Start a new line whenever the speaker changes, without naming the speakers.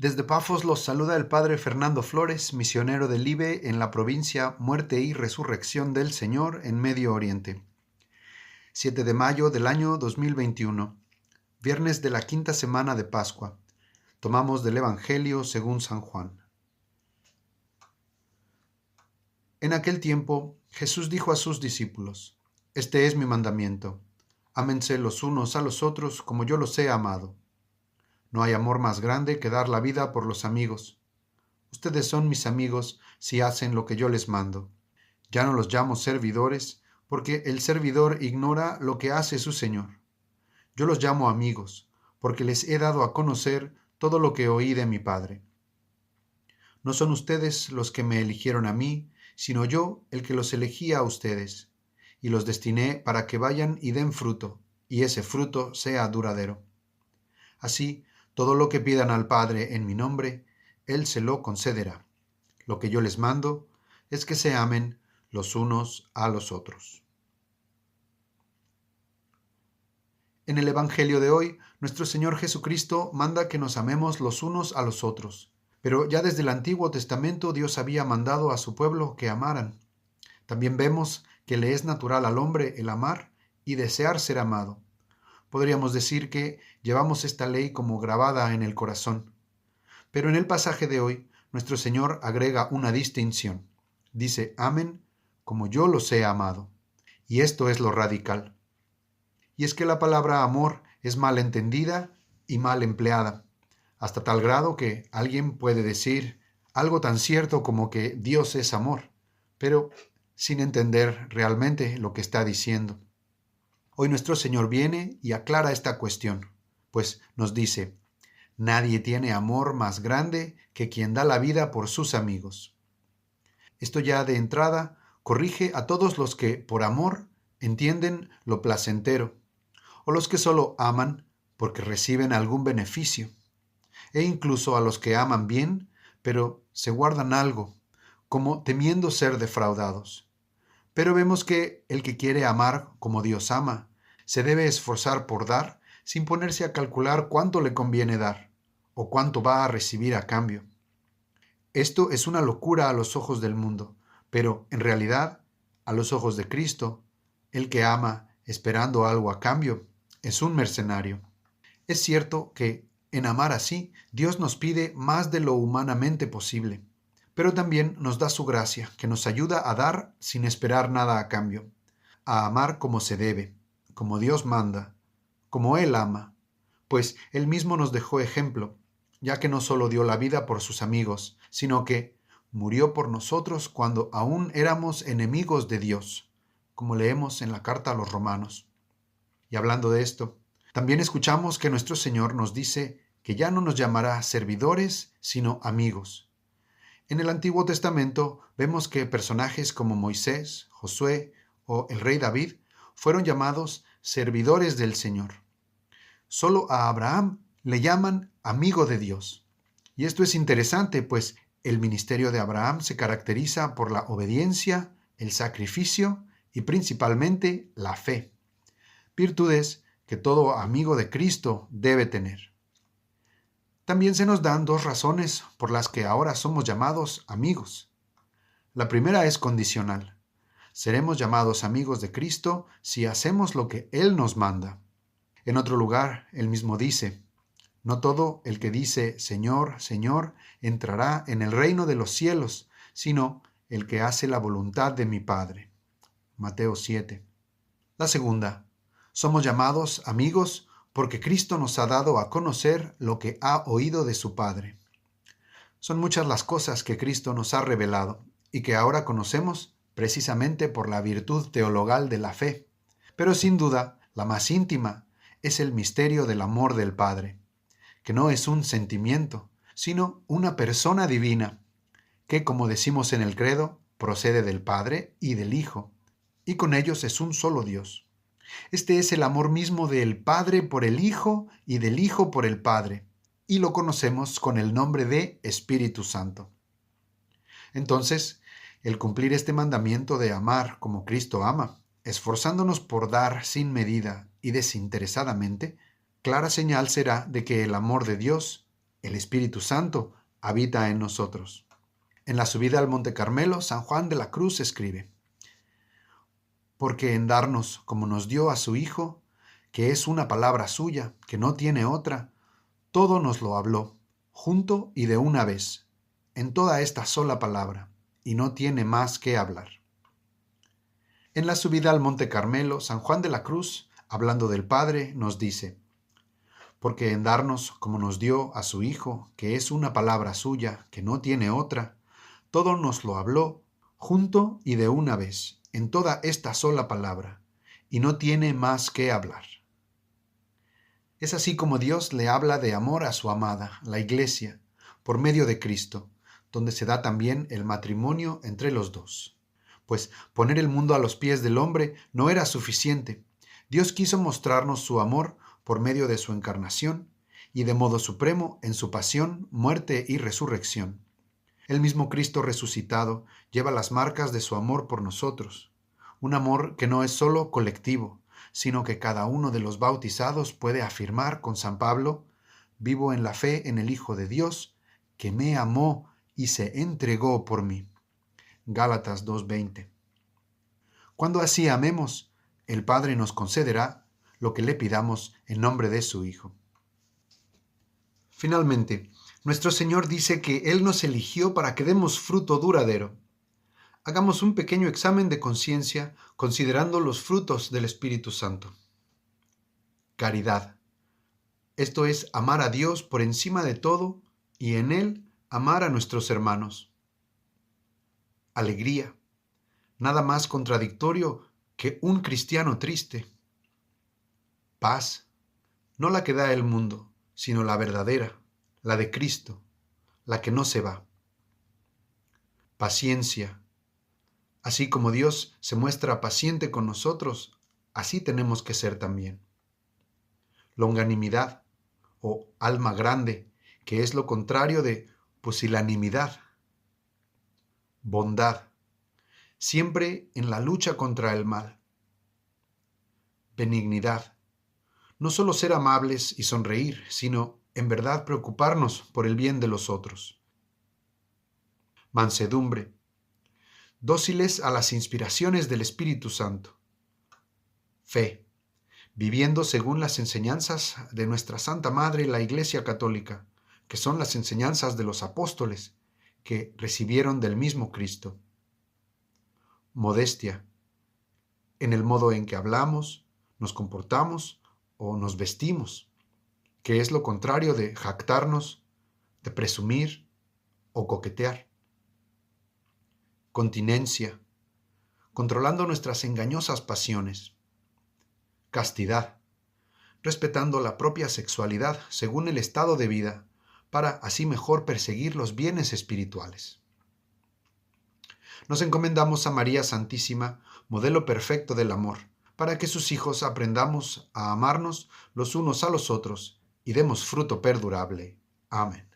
Desde Pafos los saluda el padre Fernando Flores, misionero del IBE en la provincia Muerte y Resurrección del Señor en Medio Oriente. 7 de mayo del año 2021, viernes de la quinta semana de Pascua. Tomamos del Evangelio según San Juan. En aquel tiempo, Jesús dijo a sus discípulos: Este es mi mandamiento, ámense los unos a los otros como yo los he amado. No hay amor más grande que dar la vida por los amigos. Ustedes son mis amigos si hacen lo que yo les mando. Ya no los llamo servidores, porque el servidor ignora lo que hace su señor. Yo los llamo amigos, porque les he dado a conocer todo lo que oí de mi Padre. No son ustedes los que me eligieron a mí, sino yo el que los elegí a ustedes, y los destiné para que vayan y den fruto, y ese fruto sea duradero. Así, todo lo que pidan al Padre en mi nombre, Él se lo concederá. Lo que yo les mando es que se amen los unos a los otros. En el Evangelio de hoy, nuestro Señor Jesucristo manda que nos amemos los unos a los otros. Pero ya desde el Antiguo Testamento Dios había mandado a su pueblo que amaran. También vemos que le es natural al hombre el amar y desear ser amado. Podríamos decir que llevamos esta ley como grabada en el corazón. Pero en el pasaje de hoy, nuestro Señor agrega una distinción. Dice: amen como yo los he amado. Y esto es lo radical. Y es que la palabra amor es mal entendida y mal empleada, hasta tal grado que alguien puede decir algo tan cierto como que Dios es amor, pero sin entender realmente lo que está diciendo. Hoy nuestro Señor viene y aclara esta cuestión, pues nos dice: nadie tiene amor más grande que quien da la vida por sus amigos. Esto ya de entrada corrige a todos los que por amor entienden lo placentero, o los que solo aman porque reciben algún beneficio, e incluso a los que aman bien, pero se guardan algo, como temiendo ser defraudados. Pero vemos que el que quiere amar como Dios ama, se debe esforzar por dar sin ponerse a calcular cuánto le conviene dar o cuánto va a recibir a cambio. Esto es una locura a los ojos del mundo, pero en realidad, a los ojos de Cristo, el que ama esperando algo a cambio es un mercenario. Es cierto que en amar así, Dios nos pide más de lo humanamente posible, pero también nos da su gracia, que nos ayuda a dar sin esperar nada a cambio, a amar como se debe, como Dios manda, como Él ama, pues Él mismo nos dejó ejemplo, ya que no solo dio la vida por sus amigos, sino que murió por nosotros cuando aún éramos enemigos de Dios, como leemos en la carta a los Romanos. Y hablando de esto, también escuchamos que nuestro Señor nos dice que ya no nos llamará servidores, sino amigos. En el Antiguo Testamento vemos que personajes como Moisés, Josué o el rey David fueron llamados servidores del Señor. Solo a Abraham le llaman amigo de Dios. Y esto es interesante, pues el ministerio de Abraham se caracteriza por la obediencia, el sacrificio y principalmente la fe. Virtudes que todo amigo de Cristo debe tener. También se nos dan dos razones por las que ahora somos llamados amigos. La primera es condicional. Seremos llamados amigos de Cristo si hacemos lo que Él nos manda. En otro lugar, Él mismo dice: no todo el que dice Señor, Señor, entrará en el reino de los cielos, sino el que hace la voluntad de mi Padre. Mateo 7. La segunda, somos llamados amigos porque Cristo nos ha dado a conocer lo que ha oído de su Padre. Son muchas las cosas que Cristo nos ha revelado y que ahora conocemos precisamente por la virtud teologal de la fe. Pero sin duda, la más íntima es el misterio del amor del Padre, que no es un sentimiento, sino una persona divina, que, como decimos en el credo, procede del Padre y del Hijo, y con ellos es un solo Dios. Este es el amor mismo del Padre por el Hijo y del Hijo por el Padre, y lo conocemos con el nombre de Espíritu Santo. Entonces, el cumplir este mandamiento de amar como Cristo ama, esforzándonos por dar sin medida y desinteresadamente, clara señal será de que el amor de Dios El Espíritu Santo habita en nosotros. En la subida al Monte Carmelo, San Juan de la Cruz escribe: porque en darnos como nos dio a su Hijo, que es una palabra suya, que no tiene otra, todo nos lo habló, junto y de una vez, en toda esta sola palabra, y no tiene más que hablar. En la subida al Monte Carmelo, San Juan de la Cruz, hablando del Padre, nos dice: porque en darnos como nos dio a su Hijo, que es una palabra suya, que no tiene otra, todo nos lo habló, junto y de una vez, en toda esta sola palabra, y no tiene más que hablar. Es así como Dios le habla de amor a su amada, la Iglesia, por medio de Cristo, donde se da también el matrimonio entre los dos. Pues poner el mundo a los pies del hombre no era suficiente. Dios quiso mostrarnos su amor por medio de su encarnación y de modo supremo en su pasión, muerte y resurrección. El mismo Cristo resucitado lleva las marcas de su amor por nosotros, un amor que no es solo colectivo, sino que cada uno de los bautizados puede afirmar con San Pablo: vivo en la fe en el Hijo de Dios, que me amó y se entregó por mí. Gálatas 2:20. Cuando así amemos, el Padre nos concederá lo que le pidamos en nombre de su Hijo. Finalmente, nuestro Señor dice que Él nos eligió para que demos fruto duradero. Hagamos un pequeño examen de conciencia considerando los frutos del Espíritu Santo. Caridad. Esto es amar a Dios por encima de todo y en Él amar a nuestros hermanos. Alegría. Nada más contradictorio que un cristiano triste. Paz. No la que da el mundo, sino la verdadera, la de Cristo, la que no se va. Paciencia. Así como Dios se muestra paciente con nosotros, así tenemos que ser también. Longanimidad o alma grande, que es lo contrario de pusilanimidad. Bondad, siempre en la lucha contra el mal. Benignidad, no solo ser amables y sonreír, sino en verdad preocuparnos por el bien de los otros. Mansedumbre, dóciles a las inspiraciones del Espíritu Santo. Fe, viviendo según las enseñanzas de nuestra Santa Madre, la Iglesia Católica, que son las enseñanzas de los apóstoles que recibieron del mismo Cristo. Modestia, en el modo en que hablamos, nos comportamos o nos vestimos, que es lo contrario de jactarnos, de presumir o coquetear. Continencia, controlando nuestras engañosas pasiones. Castidad, respetando la propia sexualidad según el estado de vida, para así mejor perseguir los bienes espirituales. Nos encomendamos a María Santísima, modelo perfecto del amor, para que sus hijos aprendamos a amarnos los unos a los otros y demos fruto perdurable. Amén.